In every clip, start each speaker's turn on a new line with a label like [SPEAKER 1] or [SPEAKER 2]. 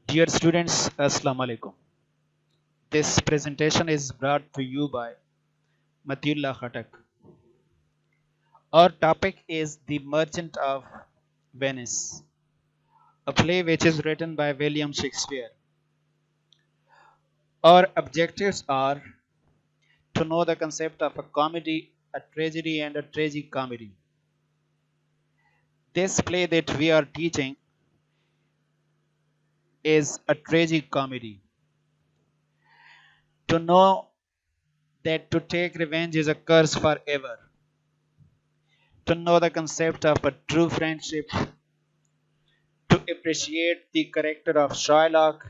[SPEAKER 1] Dear students, Assalamu alaikum. This presentation is brought to you by Matiullah Khatak. Our topic is The Merchant of Venice, a play which is written by William Shakespeare. Our objectives are to know the concept of a comedy, a tragedy, and a tragicomedy. This play that we are teaching is a tragicomedy. To know that to take revenge is a curse forever. To know the concept of a true friendship, to appreciate the character of Shylock,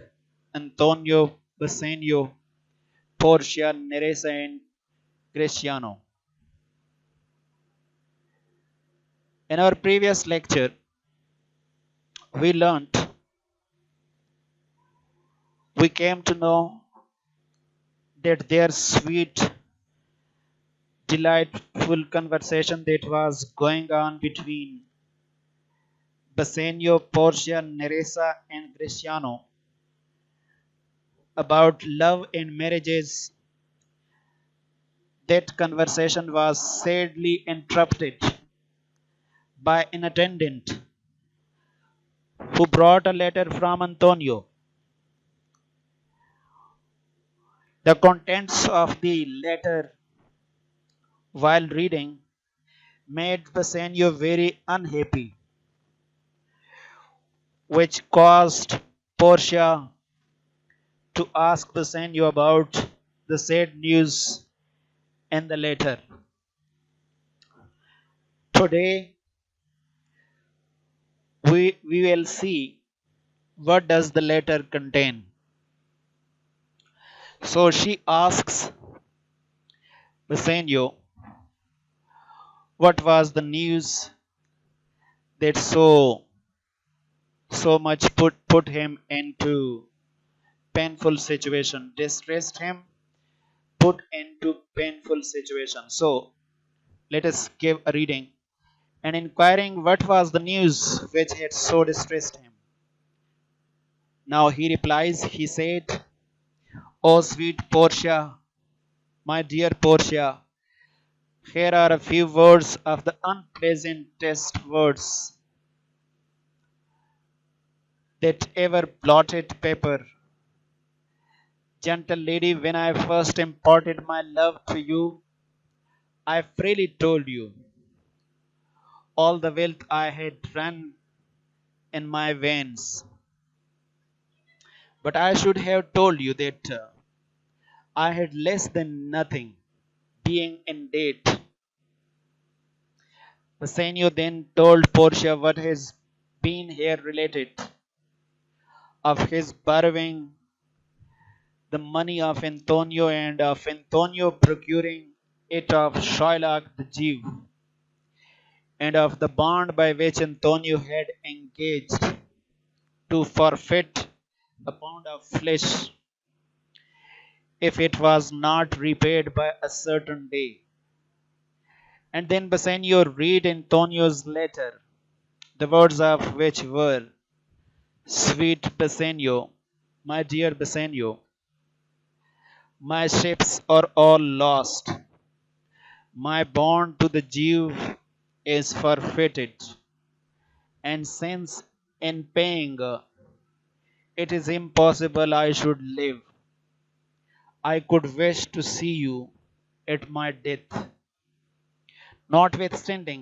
[SPEAKER 1] Antonio, Bassanio, Portia, Nerissa, and Greciano. In our previous lecture, we learnt, we came to know that their sweet, delightful conversation that was going on between Bassanio, Portia, Nerissa, and Greciano about love and marriages. That conversation was sadly interrupted by an attendant who brought a letter from Antonio. The contents of the letter, while reading, made Bassanio very unhappy, which caused Portia to ask Bassanio about the sad news in the letter. Today, we will see what does the letter contain. So she asks Bassanio what was the news that so much put him into painful situation, distressed him, put into painful situation. So let us give a reading and inquiring what was the news which had so distressed him. Now he replies, he said, "Oh sweet Portia, my dear Portia, here are a few words of the unpleasantest words that ever blotted paper. Gentle lady, when I first imparted my love to you, I freely told you all the wealth I had run in my veins. But I should have told you that I had less than nothing, being in debt." Bassanio then told Portia what has been here related of his borrowing the money of Antonio and of Antonio procuring it of Shylock the Jew, and of the bond by which Antonio had engaged to forfeit a pound of flesh if it was not repaid by a certain day. And then Bassanio read Antonio's letter, the words of which were, "Sweet Bassanio, my dear Bassanio, my ships are all lost. My bond to the Jew is forfeited. And since in paying it is impossible I should live, I could wish to see you at my death. Notwithstanding,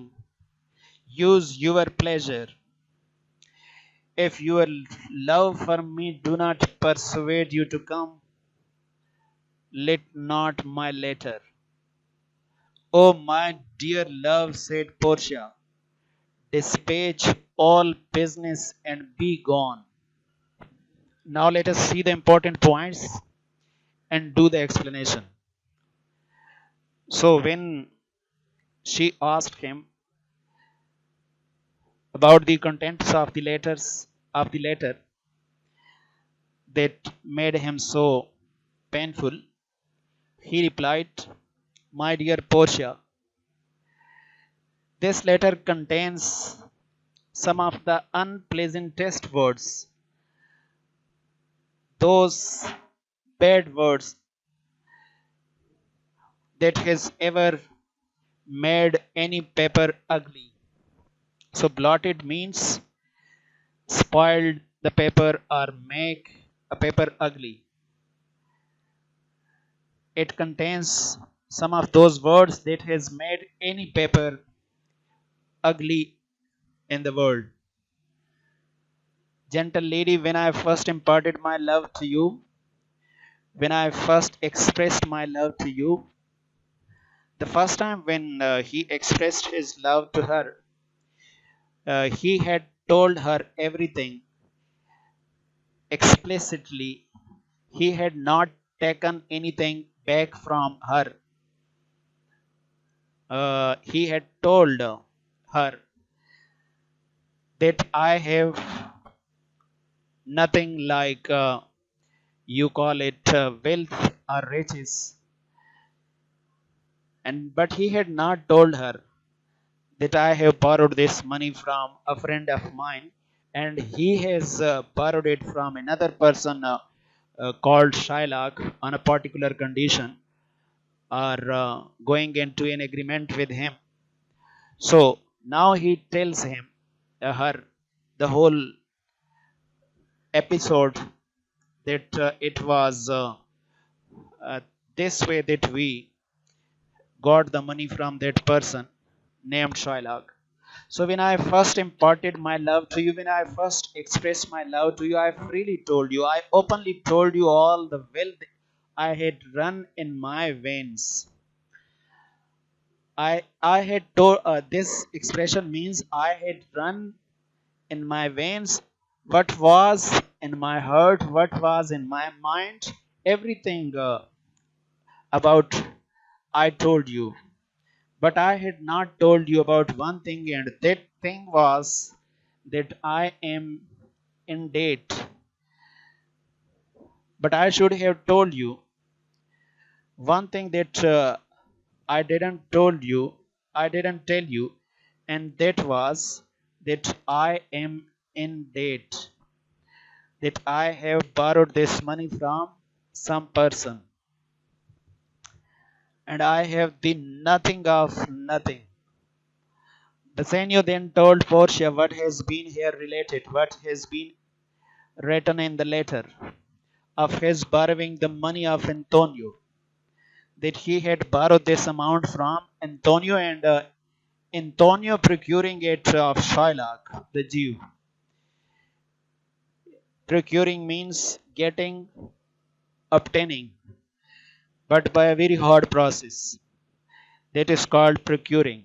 [SPEAKER 1] use your pleasure. If your love for me do not persuade you to come, let not my letter." "Oh, my dear love," said Portia, "dispatch all business and be gone." Now let us see the important points and do the explanation. So when she asked him about the contents of the letter that made him so painful, he replied, "My dear Portia, this letter contains some of the unpleasantest words those bad words that has ever made any paper ugly. So blotted means spoiled the paper or make a paper ugly. It contains some of those words that has made any paper ugly in the world. Gentle lady, when I first imparted my love to you, when I first expressed my love to you, the first time when he expressed his love to her, he had told her everything explicitly. He had not taken anything back from her. He had told her that I have nothing like you call it wealth or riches, and but he had not told her that I have borrowed this money from a friend of mine, and he has borrowed it from another person called Shylock on a particular condition, or going into an agreement with him. So now he tells her the whole episode, that it was uh, this way that we got the money from that person named Shylock. So when I first imparted my love to you, when I first expressed my love to you, I freely told you, I openly told you all the wealth I had run in my veins. I had told, this expression means I had run in my veins what was in my heart, what was in my mind, everything about I told you. But I had not told you about one thing, and that thing was that I am in debt. But I should have told you one thing that I didn't told you, I didn't tell you, and that was that I am in debt, that I have borrowed this money from some person, and I have the nothing of nothing. Bassanio then told Portia what has been here related, what has been written in the letter of his borrowing the money of Antonio, that he had borrowed this amount from Antonio, and Antonio procuring it of Shylock, the Jew. Procuring means getting, obtaining, but by a very hard process. That is called procuring.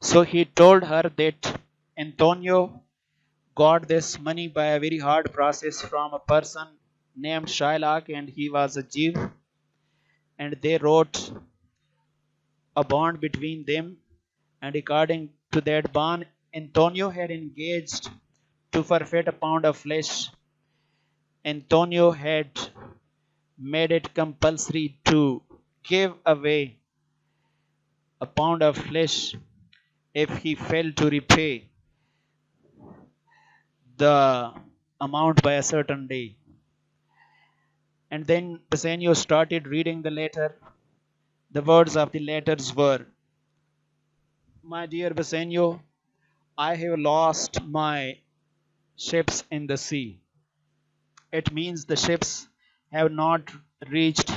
[SPEAKER 1] So he told her that Antonio got this money by a very hard process from a person named Shylock, and he was a Jew, and they wrote a bond between them, and according to that bond, Antonio had engaged to forfeit a pound of flesh. Antonio had made it compulsory to give away a pound of flesh if he failed to repay the amount by a certain day. And then Bassanio started reading the letter. The words of the letters were, my dear Bassanio, I have lost my ships in the sea. It means the ships have not reached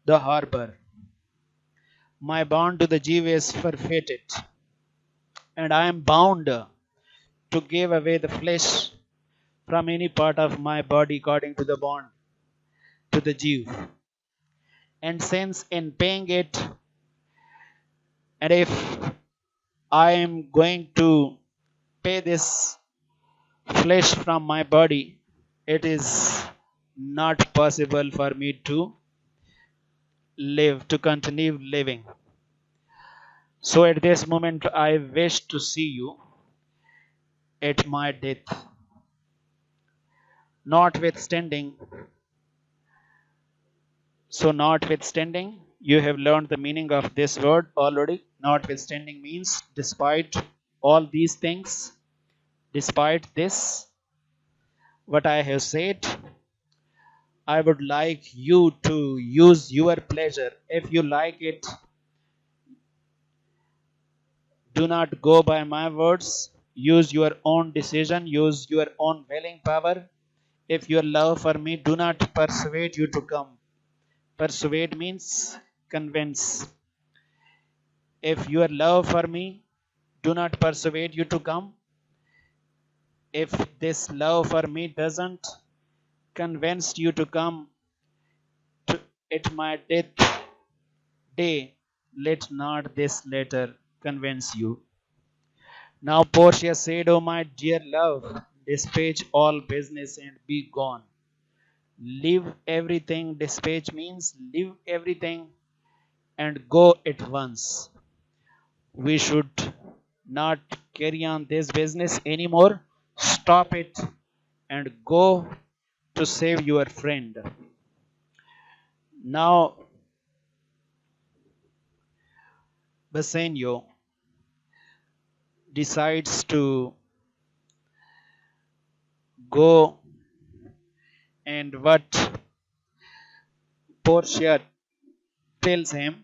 [SPEAKER 1] the harbor. My bond to the Jew is forfeited, and I am bound to give away the flesh from any part of my body according to the bond to the Jew. And since in paying it, and if I am going to pay this flesh from my body, it is not possible for me to live, to continue living. So at this moment, I wish to see you at my death. Notwithstanding, notwithstanding, you have learned the meaning of this word already. Notwithstanding means despite all these things, despite this, what I have said, I would like you to use your pleasure. If you like it, do not go by my words. Use your own decision, use your own willing power. If your love for me do not persuade you to come. Persuade means convince. If your love for me do not persuade you to come, if this love for me doesn't convince you to come to at my death day, let not this letter convince you. Now Portia said, "O my dear love, dispatch all business and be gone. Leave everything." Dispatch means leave everything and go at once. We should not carry on this business anymore. Stop it and go to save your friend. Now Bassanio decides to go, and what Portia tells him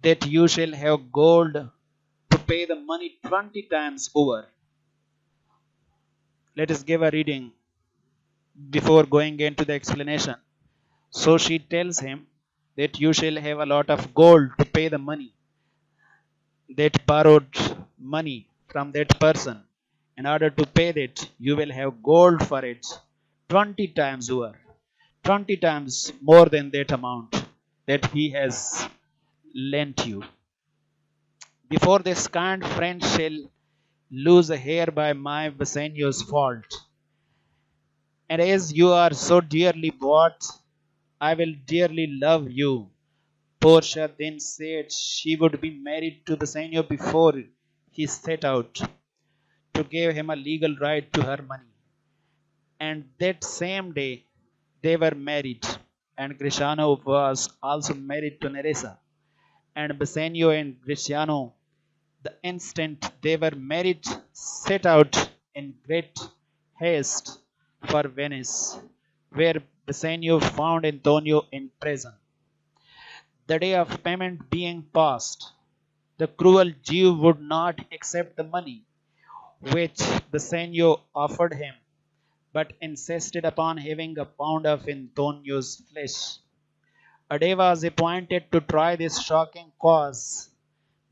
[SPEAKER 1] that you shall have gold to pay the money 20 times over. Let us give a reading before going into the explanation. So she tells him that you shall have a lot of gold to pay the money, that borrowed money from that person. In order to pay that, you will have gold for it 20 times over, 20 times more than that amount that he has lent you. Before this kind friend shall lose a hair by my Bassanio's fault. And as you are so dearly bought, I will dearly love you. Portia then said she would be married to Bassanio before he set out, to give him a legal right to her money. And that same day they were married, and Greciano was also married to Nerissa. And Bassanio and Greciano, the instant they were married, set out in great haste for Venice, where Bassanio found Antonio in prison. The day of payment being past, the cruel Jew would not accept the money which Bassanio offered him, but insisted upon having a pound of Antonio's flesh. A day was appointed to try this shocking cause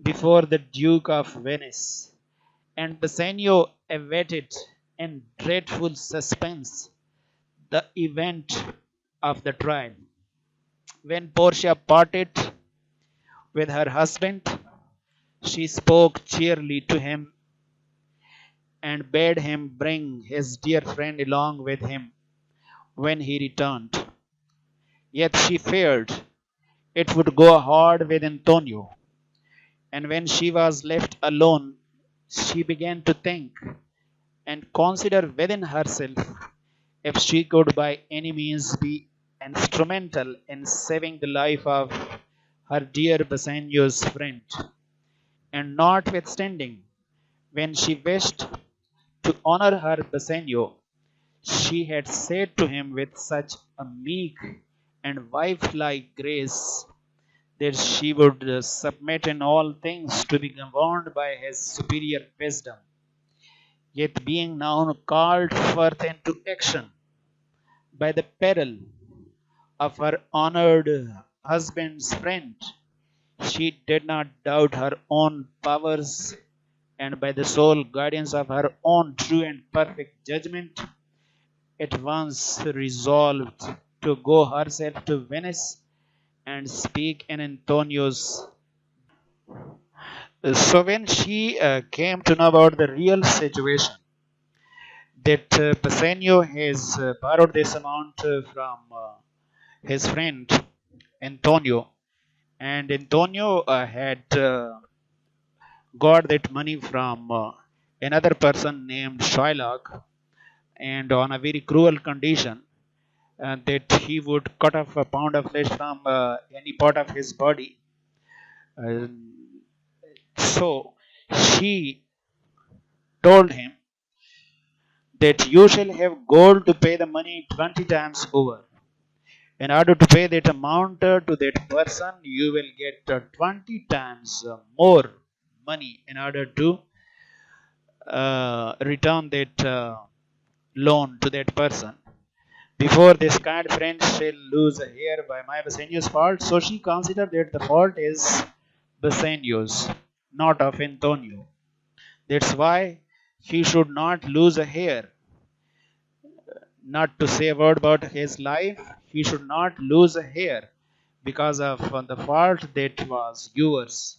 [SPEAKER 1] before the Duke of Venice, and Bassanio awaited in dreadful suspense the event of the trial. When Portia parted with her husband, she spoke cheerily to him and bade him bring his dear friend along with him when he returned. Yet she feared it would go hard with Antonio, and when she was left alone, she began to think and consider within herself if she could by any means be instrumental in saving the life of her dear Bassanio's friend. And notwithstanding, when she wished to honor her Bassanio, she had said to him with such a meek and wife-like grace that she would submit in all things to be governed by his superior wisdom. Yet being now called forth into action by the peril of her honored husband's friend, she did not doubt her own powers, and by the sole guidance of her own true and perfect judgment, at once resolved to go herself to Venice and speak in Antonio's. So when she came to know about the real situation, that Bassanio has borrowed this amount from his friend Antonio, and Antonio had got that money from another person named Shylock, and on a very cruel condition that he would cut off a pound of flesh from any part of his body. Uh, so she told him that you shall have gold to pay the money 20 times over. In order to pay that amount to that person, you will get 20 times more money in order to return that loan to that person. Before this kind friend shall lose a hair by my Bassanio's fault, so she considered that the fault is Bassanio's, not of Antonio. That's why he should not lose a hair. Not to say a word about his life, he should not lose a hair because of the fault that was yours.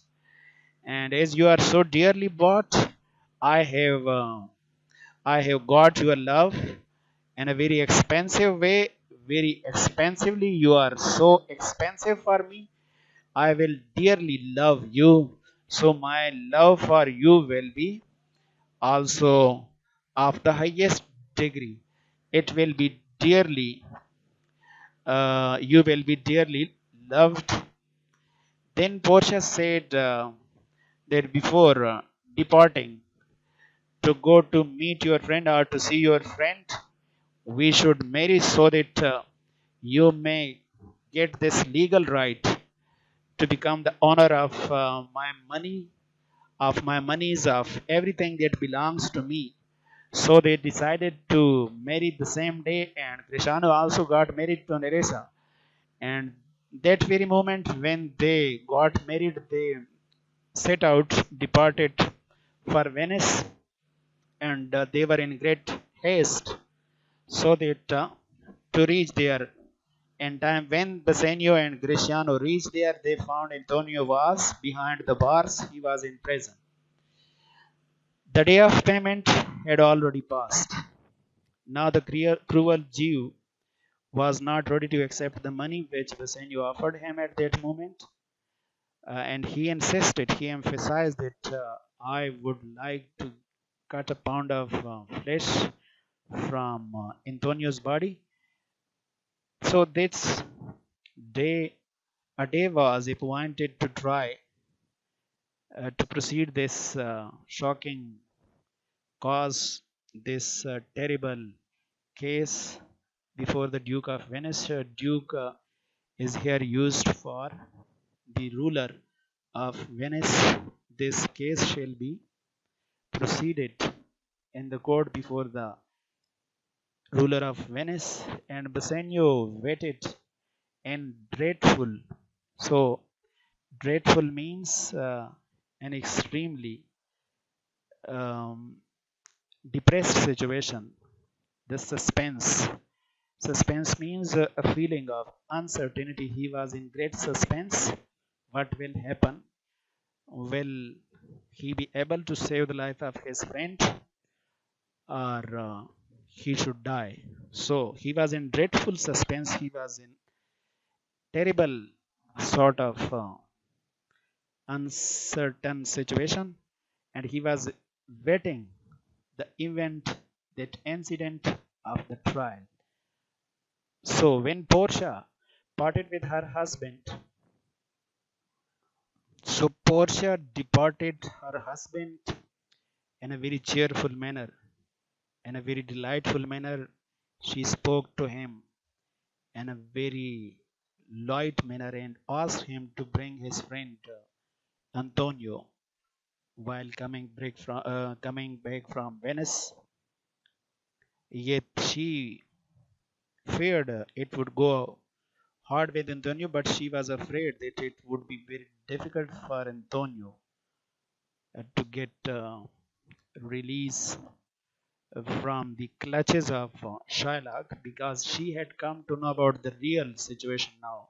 [SPEAKER 1] And as you are so dearly bought, I have uh, I have got your love in a very expensive way, very expensively. You are so expensive for me. I will dearly love you. So my love for you will be also of the highest degree. It will be dearly, you will be dearly loved. Then Portia said that before departing to go to meet your friend or to see your friend, we should marry so that you may get this legal right to become the owner of my money, of my monies, of everything that belongs to me. So they decided to marry the same day, and Krishna also got married to Neresa. And that very moment when they got married, they set out, departed for Venice, and they were in great haste so that to reach there in time. When Bassanio and Greciano reached there, they found Antonio was behind the bars. He was in prison. The day of payment had already passed. Now the cruel Jew was not ready to accept the money which Bassanio offered him at that moment, and he emphasized that I would like to cut a pound of flesh from Antonio's body. So this day, a day was appointed to try to proceed this shocking cause, this terrible case before the Duke of Venice. Duke is here used for the ruler of Venice. This case shall be proceeded in the court before the ruler of Venice, and Bassanio waited and dreadful. So dreadful means an extremely um, depressed situation. The suspense. Suspense means a feeling of uncertainty. He was in great suspense. What will happen? Will he be able to save the life of his friend, or he should die? So he was in dreadful suspense. He was in terrible sort of uncertain situation, and he was waiting the event, that incident of the trial. So when Portia parted with her husband, so Portia departed her husband in a very cheerful manner, in a very delightful manner. She spoke to him in a very light manner and asked him to bring his friend Antonio while coming back from Venice. Yet she feared it would go hard with Antonio, but she was afraid that it would be very difficult for Antonio to get release from the clutches of Shylock, because she had come to know about the real situation now.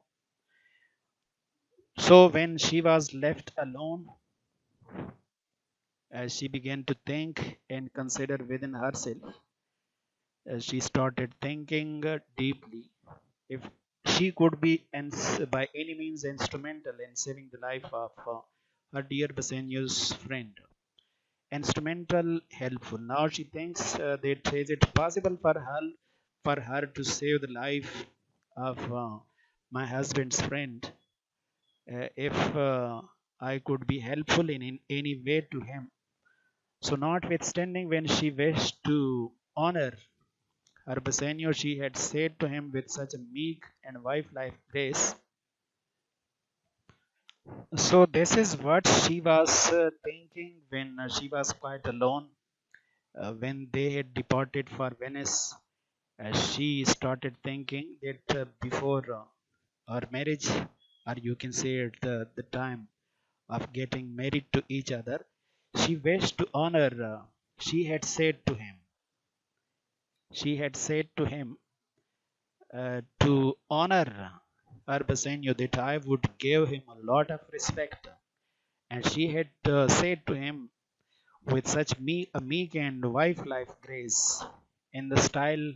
[SPEAKER 1] So when she was left alone, as she began to think and consider within herself, she started thinking deeply if she could be by any means instrumental in saving the life of her dear Bassanio's friend. Instrumental, helpful. Now she thinks that is it possible for her to save the life of my husband's friend, if I could be helpful in any way to him. So, notwithstanding, when she wished to honor Bassanio, she had said to him with such a meek and wife-like grace. So this is what she was thinking when she was quite alone, when they had departed for Venice. She started thinking that before our marriage, or you can say at the time of getting married to each other, she wished to honor. She had said to him, she had said to him to honor Bassanio that I would give him a lot of respect. And she had said to him with such meek and wife-like grace, in the style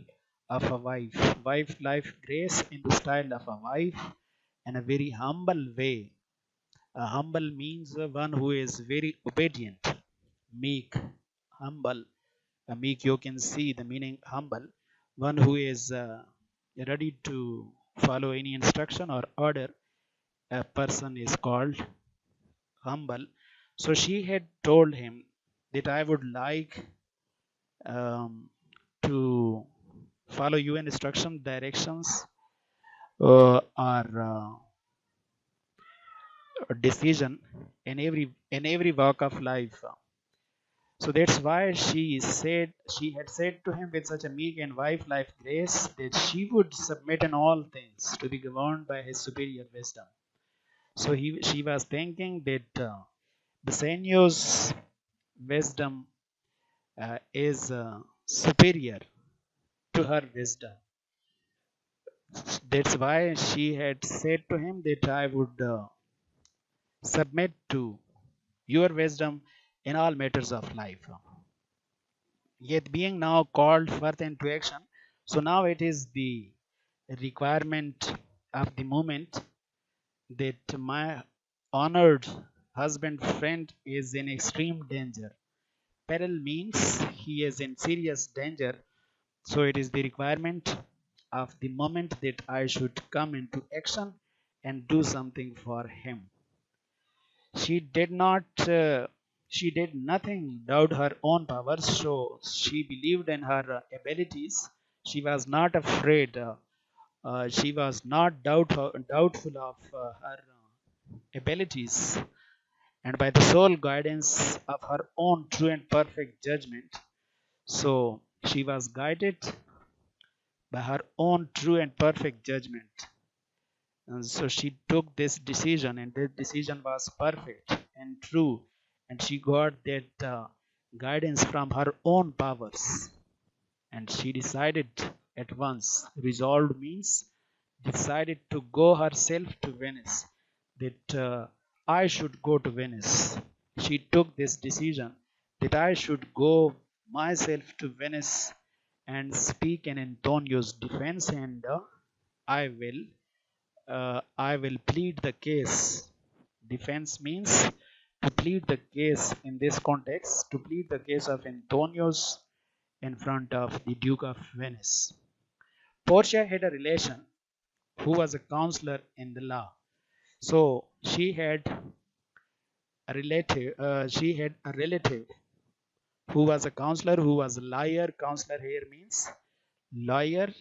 [SPEAKER 1] of a wife-like grace in the style of a wife, in a very humble way. Humble means one who is very obedient, meek, humble. Meek, you can see the meaning humble, one who is ready to follow any instruction or order. A person is called humble. So she had told him that I would like um, to follow you instruction directions or decision in every walk of life. So that's why she had said to him with such a meek and wife-like grace that she would submit in all things to be governed by his superior wisdom. So she was thinking that Bassanio's wisdom is superior to her wisdom. That's why she had said to him that I would submit to your wisdom in all matters of life. Yet being now called forth into action, so now it is the requirement of the moment that my honored husband friend is in extreme danger. Peril means he is in serious danger. So it is the requirement of the moment that I should come into action and do something for him. She did not, she did nothing doubt her own powers, so she believed in her abilities. She was not afraid. She was not doubtful of her abilities. And by the sole guidance of her own true and perfect judgment, so she was guided by her own true and perfect judgment. And so she took this decision, and that decision was perfect and true, and she got that guidance from her own powers. And she decided at once. Resolved means decided to go herself to Venice, that I should go to Venice. She took this decision that I should go myself to Venice and speak in Antonio's defense, and I will plead the case. Defense means to plead the case in this context, to plead the case of Antonius in front of the Duke of Venice. Portia had a relation who was a counselor in the law. So she had a relative who was a counselor, who was a lawyer. Counselor here means lawyer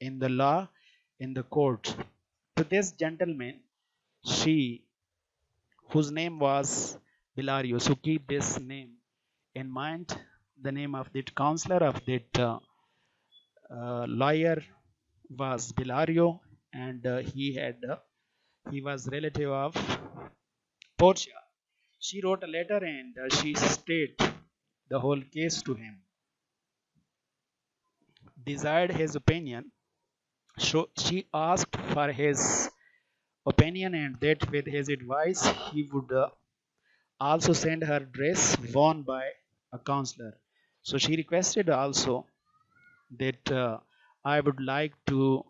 [SPEAKER 1] in the law, in the court. To this gentleman, she, whose name was Bellario. So keep this name in mind, the name of that counselor, of that lawyer was Bellario, and he was relative of Portia. She wrote a letter and she stated the whole case to him, desired his opinion. So she asked for his opinion, and that with his advice he would also send her dress worn by a counselor. So she requested also that I would like to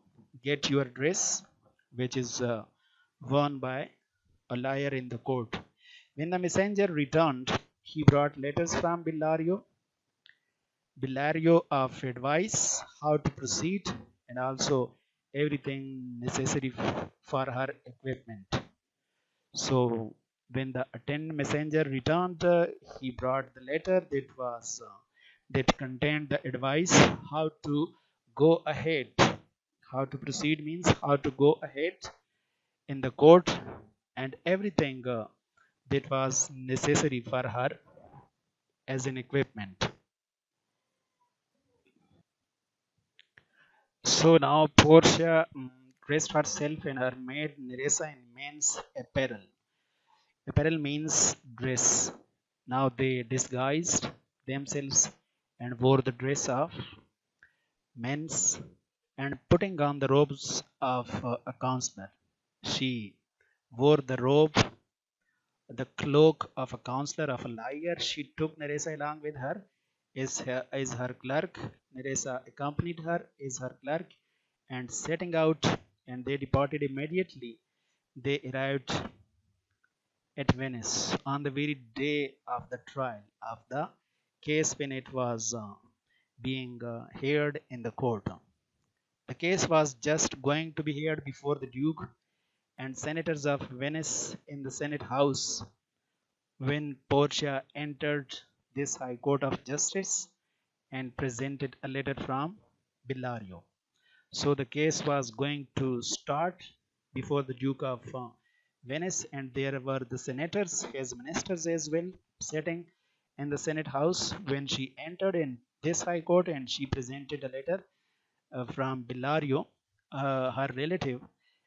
[SPEAKER 1] get your dress, which is worn by a liar in the court. When the messenger returned, he brought letters from Bellario of advice how to proceed, and also everything necessary for her equipment. So when the attendant messenger returned, he brought the letter that contained the advice how to go ahead. How to proceed means how to go ahead in the court, and everything that was necessary for her as an equipment. So now Portia dressed herself in her maid Nerissa in men's apparel. Apparel means dress. Now they disguised themselves and wore the dress of men's and putting on the robes of a counselor. She wore the robe, the cloak of a counselor, of a liar. She took Nerissa along with her as her clerk. Nerissa accompanied her as her clerk and setting out, and they departed immediately. They arrived at Venice on the very day of the trial of the case when it was being heard in the court. The case was just going to be heard before the Duke and senators of Venice in the Senate House when Portia entered this High Court of Justice and presented a letter from Bellario. So the case was going to start before the Duke of Venice, and there were the senators, his ministers as well, sitting in the Senate House when she entered in this High Court, and she presented a letter from Bellario, her relative,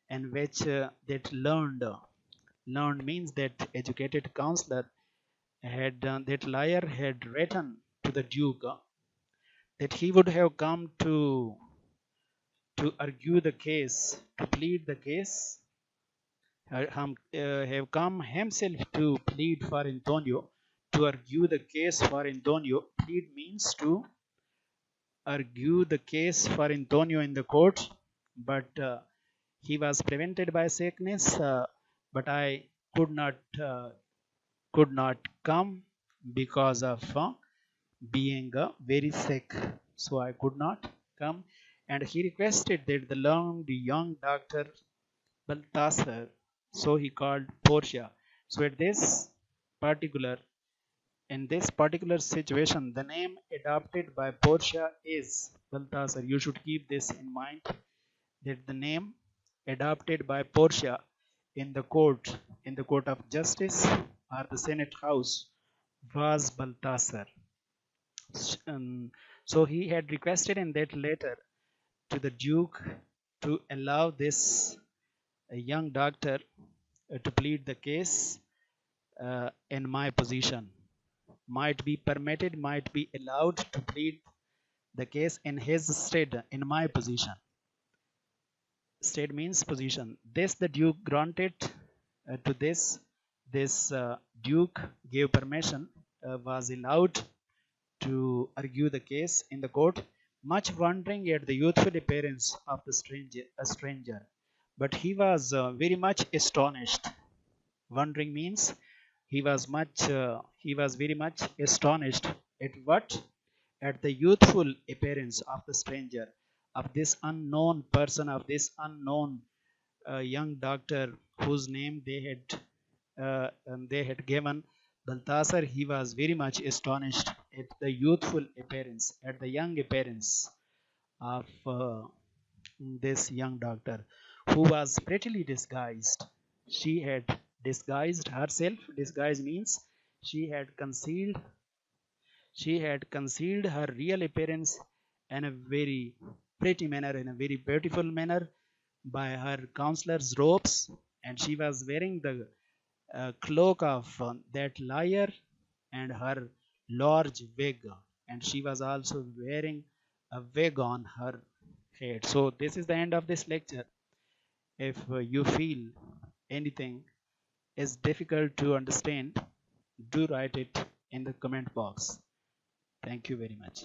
[SPEAKER 1] in which that learned means that educated counselor had that liar had written to the Duke that he would have come to argue the case, to plead the case, have come himself to plead for Antonio, to argue the case for Antonio. Plead means to argue the case for Antonio in the court, but he was prevented by sickness. But I could not could not come because of being very sick, so I could not come. And he requested that the learned young doctor Balthasar, so he called Portia. So at this particular in this particular situation, the name adopted by Portia is Balthasar. You should keep this in mind that the name adopted by Portia in the court of justice or the Senate House was Balthasar. So he had requested in that letter to the Duke to allow this young doctor to plead the case in my position. Might be permitted, might be allowed to plead the case in his stead, in my position. Stead means position. This the Duke granted to this. This Duke gave permission, was allowed to argue the case in the court, much wondering at the youthful appearance of the stranger. But he was very much astonished. Wondering means he was very much astonished at what? At the youthful appearance of the stranger, of this unknown person, of this unknown young doctor whose name they had given Balthasar. He was very much astonished at the youthful appearance, at the young appearance of this young doctor, who was prettily disguised. She had disguised herself. Disguise means she had concealed she had concealed her real appearance in a very pretty manner, in a very beautiful manner, by her counselor's robes, and she was wearing the cloak of that liar and her large wig, and she was also wearing a wig on her head. So this is the end of this lecture. If you feel anything is difficult to understand, do write it in the comment box. Thank you very much.